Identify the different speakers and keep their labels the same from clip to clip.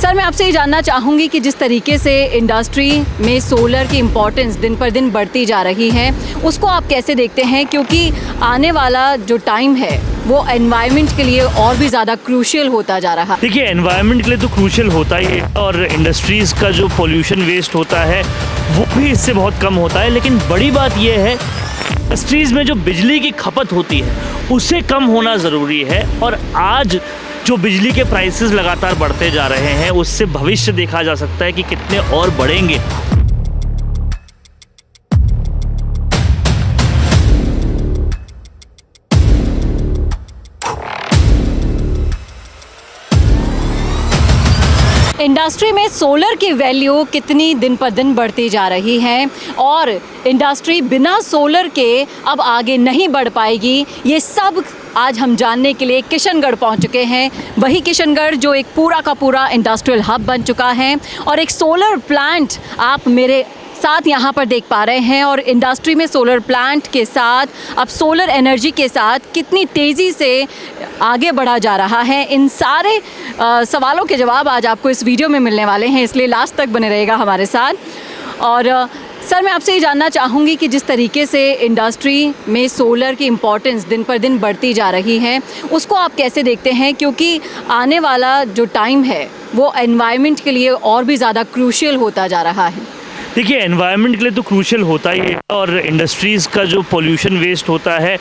Speaker 1: Sir, मैं आपसे ये जानना चाहूँगी कि जिस तरीके से इंडस्ट्री में सोलर की इम्पोर्टेंस दिन पर दिन बढ़ती जा रही है, उसको आप कैसे देखते हैं? क्योंकि आने वाला जो टाइम है वो एनवायरनमेंट के लिए और भी ज़्यादा क्रूशियल होता जा रहा है।
Speaker 2: देखिए, एनवायरनमेंट के लिए तो क्रूशियल होता ही है और इंडस्ट्रीज़ का जो पोल्यूशन वेस्ट होता है वो भी इससे बहुत कम होता है। लेकिन बड़ी बात यह है, इंडस्ट्रीज़ में जो बिजली की खपत होती है उसे कम होना ज़रूरी है। और आज जो बिजली के प्राइसेस लगातार बढ़ते जा रहे हैं उससे भविष्य देखा जा सकता है कि कितने और बढ़ेंगे।
Speaker 1: इंडस्ट्री में सोलर की वैल्यू कितनी दिन पर दिन बढ़ती जा रही है और इंडस्ट्री बिना सोलर के अब आगे नहीं बढ़ पाएगी, ये सब आज हम जानने के लिए किशनगढ़ पहुंच चुके हैं। वही किशनगढ़ जो एक पूरा का पूरा इंडस्ट्रियल हब बन चुका है और एक सोलर प्लांट आप मेरे साथ यहाँ पर देख पा रहे हैं। और इंडस्ट्री में सोलर प्लांट के साथ अब सोलर एनर्जी के साथ कितनी तेज़ी से आगे बढ़ा जा रहा है, इन सारे सवालों के जवाब आज आपको इस वीडियो में मिलने वाले हैं, इसलिए लास्ट तक बने रहेगा हमारे साथ। और सर, मैं आपसे ये जानना चाहूँगी कि जिस तरीके से इंडस्ट्री में सोलर की इम्पोर्टेंस दिन पर दिन बढ़ती जा रही है, उसको आप कैसे देखते हैं? क्योंकि आने वाला जो टाइम है वो एनवायरनमेंट के लिए और भी ज़्यादा क्रूशियल होता जा रहा है।
Speaker 2: देखिए, एनवायरनमेंट के लिए तो क्रूशियल होता ही है और इंडस्ट्रीज़ का जो पोल्यूशन वेस्ट होता है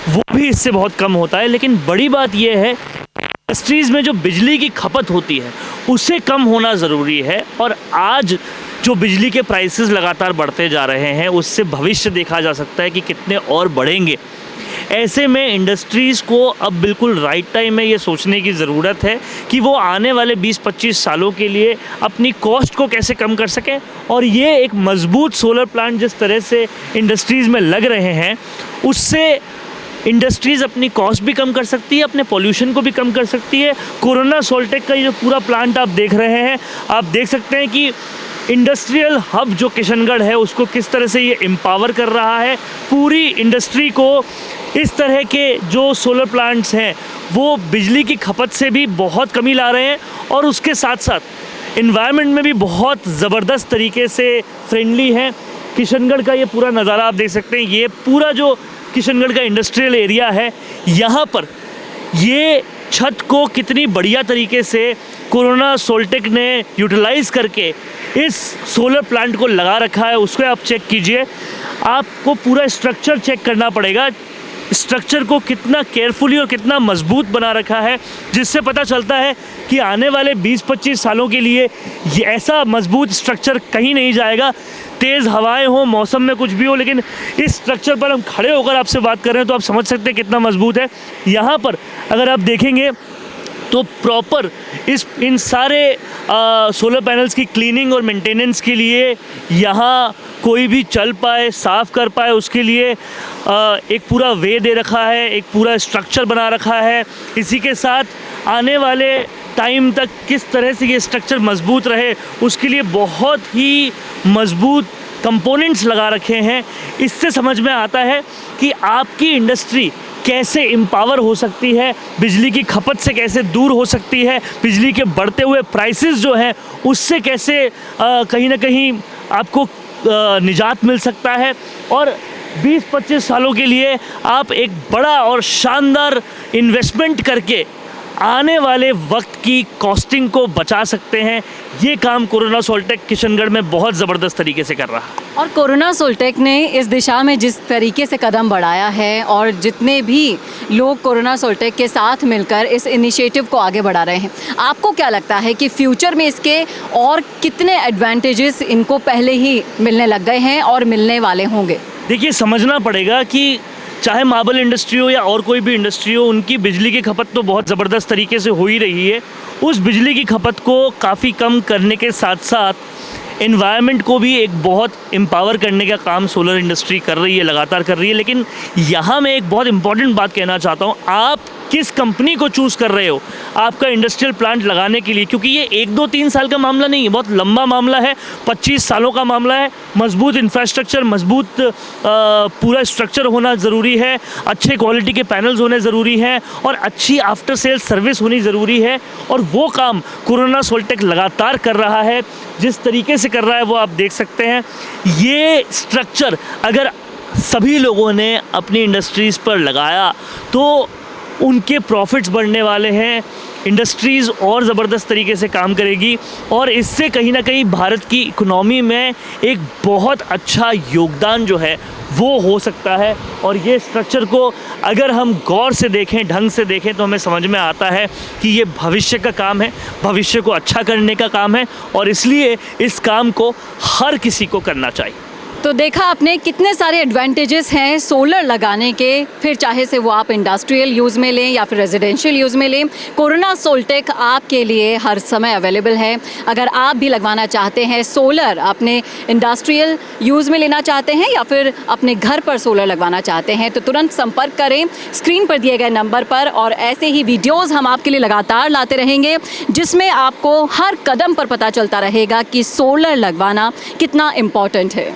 Speaker 2: वो भी इससे बहुत कम होता है। लेकिन बड़ी बात यह है, इंडस्ट्रीज़ में जो बिजली की खपत होती है उसे कम होना ज़रूरी है। और आज जो बिजली के प्राइसेस लगातार बढ़ते जा रहे हैं उससे भविष्य देखा जा सकता है कि कितने और बढ़ेंगे। ऐसे में इंडस्ट्रीज़ को अब बिल्कुल राइट टाइम है ये सोचने की ज़रूरत है कि वो आने वाले 20-25 सालों के लिए अपनी कॉस्ट को कैसे कम कर सकें। और ये एक मज़बूत सोलर प्लांट जिस तरह से इंडस्ट्रीज़ में लग रहे हैं उससे इंडस्ट्रीज़ अपनी कॉस्ट भी कम कर सकती है, अपने पॉल्यूशन को भी कम कर सकती है। कोरोना सोल्टेक का ये जो पूरा प्लांट आप देख रहे हैं, आप देख सकते हैं कि इंडस्ट्रियल हब जो किशनगढ़ है उसको किस तरह से ये एम्पावर कर रहा है। पूरी इंडस्ट्री को इस तरह के जो सोलर प्लांट्स हैं वो बिजली की खपत से भी बहुत कमी ला रहे हैं और उसके साथ साथ एनवायरनमेंट में भी बहुत ज़बरदस्त तरीके से फ्रेंडली हैं। किशनगढ़ का ये पूरा नज़ारा आप देख सकते हैं, ये पूरा जो किशनगढ़ का इंडस्ट्रियल एरिया है, यहाँ पर ये छत को कितनी बढ़िया तरीके से कोरोना सोल्टेक ने यूटिलाइज़ करके इस सोलर प्लांट को लगा रखा है, उसको आप चेक कीजिए। आपको पूरा स्ट्रक्चर चेक करना पड़ेगा, स्ट्रक्चर को कितना केयरफुली और कितना मजबूत बना रखा है, जिससे पता चलता है कि आने वाले 20-25 सालों के लिए ये ऐसा मजबूत स्ट्रक्चर कहीं नहीं जाएगा। तेज़ हवाएं हो, मौसम में कुछ भी हो, लेकिन इस स्ट्रक्चर पर हम खड़े होकर आपसे बात कर रहे हैं तो आप समझ सकते हैं कितना मजबूत है। यहाँ पर अगर आप देखेंगे तो प्रॉपर इन सारे सोलर पैनल्स की क्लीनिंग और मेंटेनेंस के लिए यहाँ कोई भी चल पाए, साफ़ कर पाए, उसके लिए एक पूरा वे दे रखा है, एक पूरा स्ट्रक्चर बना रखा है। इसी के साथ आने वाले टाइम तक किस तरह से ये स्ट्रक्चर मजबूत रहे उसके लिए बहुत ही मजबूत कंपोनेंट्स लगा रखे हैं। इससे समझ में आता है कि आपकी इंडस्ट्री कैसे एम्पावर हो सकती है, बिजली की खपत से कैसे दूर हो सकती है, बिजली के बढ़ते हुए प्राइसेस जो हैं उससे कैसे कहीं ना कहीं आपको निजात मिल सकता है। और 20-25 सालों के लिए आप एक बड़ा और शानदार इन्वेस्टमेंट करके आने वाले वक्त की कॉस्टिंग को बचा सकते हैं। ये काम कोरोना सोल्टेक किशनगढ़ में बहुत ज़बरदस्त तरीके से कर रहा है।
Speaker 1: और कोरोना सोल्टेक ने इस दिशा में जिस तरीके से कदम बढ़ाया है और जितने भी लोग कोरोना सोल्टेक के साथ मिलकर इस इनिशिएटिव को आगे बढ़ा रहे हैं, आपको क्या लगता है कि फ्यूचर में इसके और कितने एडवांटेजेस इनको पहले ही मिलने लग गए हैं और मिलने वाले होंगे?
Speaker 2: देखिए, समझना पड़ेगा कि चाहे मार्बल इंडस्ट्री हो या और कोई भी इंडस्ट्री हो, उनकी बिजली की खपत तो बहुत ज़बरदस्त तरीके से हो ही रही है। उस बिजली की खपत को काफ़ी कम करने के साथ साथ एनवायरनमेंट को भी एक बहुत एम्पावर करने का काम सोलर इंडस्ट्री कर रही है, लगातार कर रही है। लेकिन यहाँ मैं एक बहुत इम्पॉर्टेंट बात कहना चाहता हूँ, आप किस कंपनी को चूज़ कर रहे हो आपका इंडस्ट्रियल प्लांट लगाने के लिए, क्योंकि ये 1-2-3 साल का मामला नहीं है, बहुत लंबा मामला है, 25 सालों का मामला है। मजबूत इंफ्रास्ट्रक्चर, मजबूत पूरा स्ट्रक्चर होना ज़रूरी है, अच्छे क्वालिटी के पैनल्स होने ज़रूरी हैं और अच्छी आफ्टर सेल्स सर्विस होनी ज़रूरी है। और वो काम कोरोना सोल्टेक लगातार कर रहा है, जिस तरीके से कर रहा है वो आप देख सकते हैं। ये स्ट्रक्चर अगर सभी लोगों ने अपनी इंडस्ट्रीज़ पर लगाया तो उनके प्रॉफिट्स बढ़ने वाले हैं, इंडस्ट्रीज़ और ज़बरदस्त तरीके से काम करेगी और इससे कहीं ना कहीं भारत की इकोनॉमी में एक बहुत अच्छा योगदान जो है वो हो सकता है। और ये स्ट्रक्चर को अगर हम गौर से देखें, ढंग से देखें, तो हमें समझ में आता है कि ये भविष्य का काम है, भविष्य को अच्छा करने का काम है और इसलिए इस काम को हर किसी को करना चाहिए।
Speaker 1: तो देखा आपने कितने सारे एडवांटेजेस हैं सोलर लगाने के, फिर चाहे से वो आप इंडस्ट्रियल यूज़ में लें या फिर रेजिडेंशियल यूज़ में लें। कोरोना सोल्टेक आपके लिए हर समय अवेलेबल है। अगर आप भी लगवाना चाहते हैं सोलर, अपने इंडस्ट्रियल यूज़ में लेना चाहते हैं या फिर अपने घर पर सोलर लगवाना चाहते हैं, तो तुरंत संपर्क करें स्क्रीन पर दिए गए नंबर पर। और ऐसे ही वीडियोज़ हम आपके लिए लगातार लाते रहेंगे जिसमें आपको हर कदम पर पता चलता रहेगा कि सोलर लगवाना कितना इम्पॉर्टेंट है।